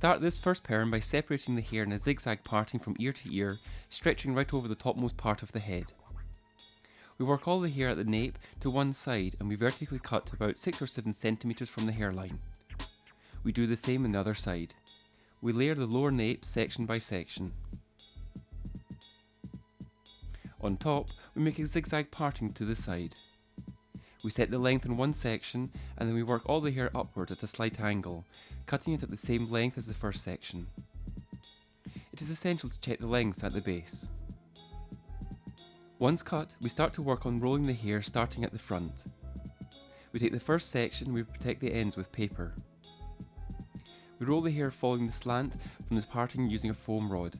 Start this first perm by separating the hair in a zigzag parting from ear to ear, stretching right over the topmost part of the head. We work all the hair at the nape to one side and we vertically cut to about 6 or 7 centimeters from the hairline. We do the same on the other side. We layer the lower nape section by section. On top, we make a zigzag parting to the side. We set the length in one section and then we work all the hair upward at a slight angle, cutting it at the same length as the first section. It is essential to check the lengths at the base. Once cut, we start to work on rolling the hair starting at the front. We take the first section and we protect the ends with paper. We roll the hair following the slant from the parting using a foam rod.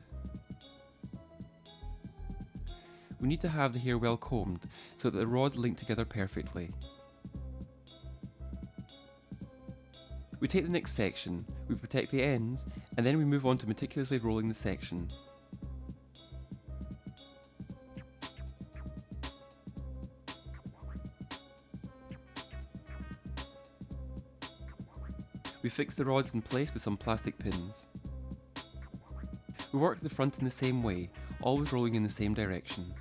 We need to have the hair well combed so that the rods link together perfectly. We take the next section, we protect the ends, and then we move on to meticulously rolling the section. We fix the rods in place with some plastic pins. We work the front in the same way, always rolling in the same direction.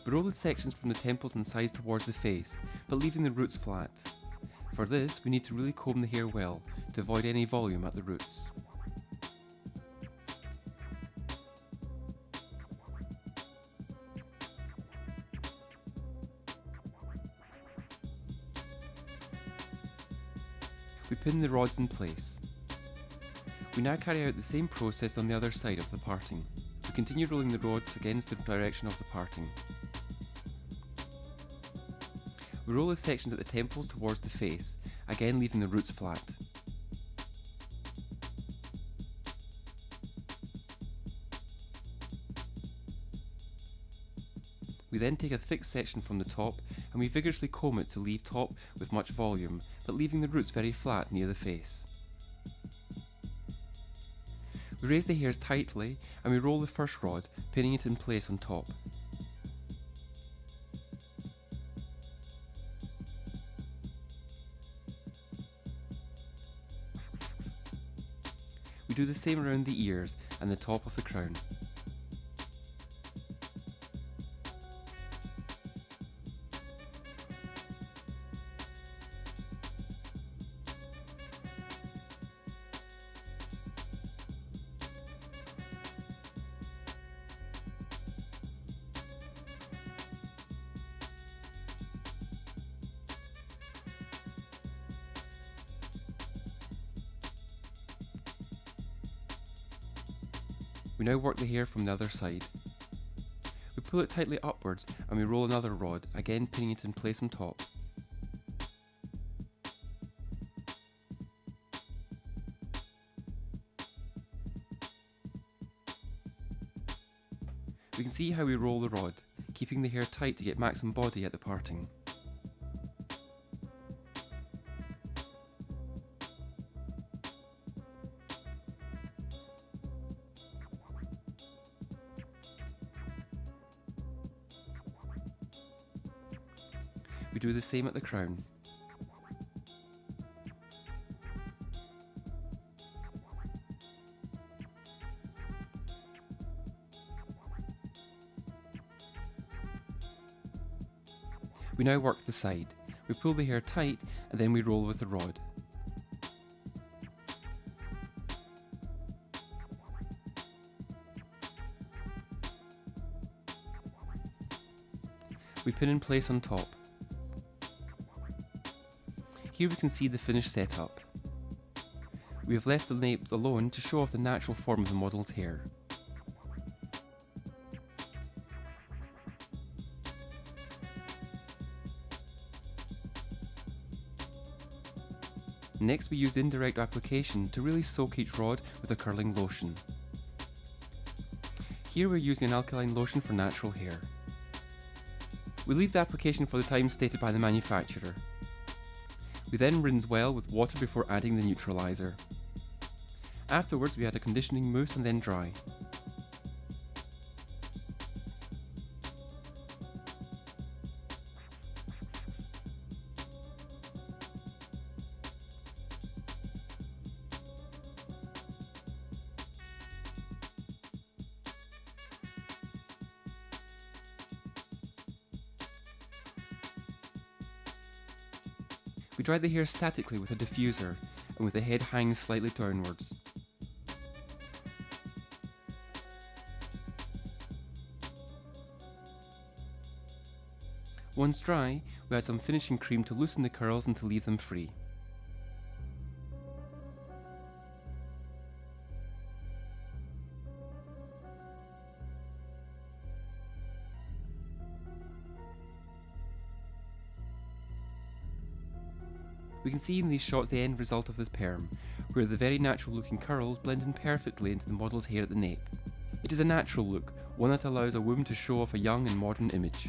We roll the sections from the temples and sides towards the face, but leaving the roots flat. For this, we need to really comb the hair well, to avoid any volume at the roots. We pin the rods in place. We now carry out the same process on the other side of the parting. We continue rolling the rods against the direction of the parting. We roll the sections at the temples towards the face, again leaving the roots flat. We then take a thick section from the top and we vigorously comb it to leave top with much volume, but leaving the roots very flat near the face. We raise the hairs tightly and we roll the first rod, pinning it in place on top. We do the same around the ears and the top of the crown. We now work the hair from the other side. We pull it tightly upwards and we roll another rod, again pinning it in place on top. We can see how we roll the rod, keeping the hair tight to get maximum body at the parting. We do the same at the crown. We now work the side. We pull the hair tight and then we roll with the rod. We pin in place on top. Here we can see the finished setup. We have left the nape alone to show off the natural form of the model's hair. Next we used indirect application to really soak each rod with a curling lotion. Here we're using an alkaline lotion for natural hair. We leave the application for the time stated by the manufacturer. We then rinse well with water before adding the neutralizer. Afterwards we add a conditioning mousse and then dry. We dry the hair statically with a diffuser and with the head hanging slightly downwards. Once dry, we add some finishing cream to loosen the curls and to leave them free. We can see in these shots the end result of this perm, where the very natural looking curls blend in perfectly into the model's hair at the nape. It is a natural look, one that allows a woman to show off a young and modern image.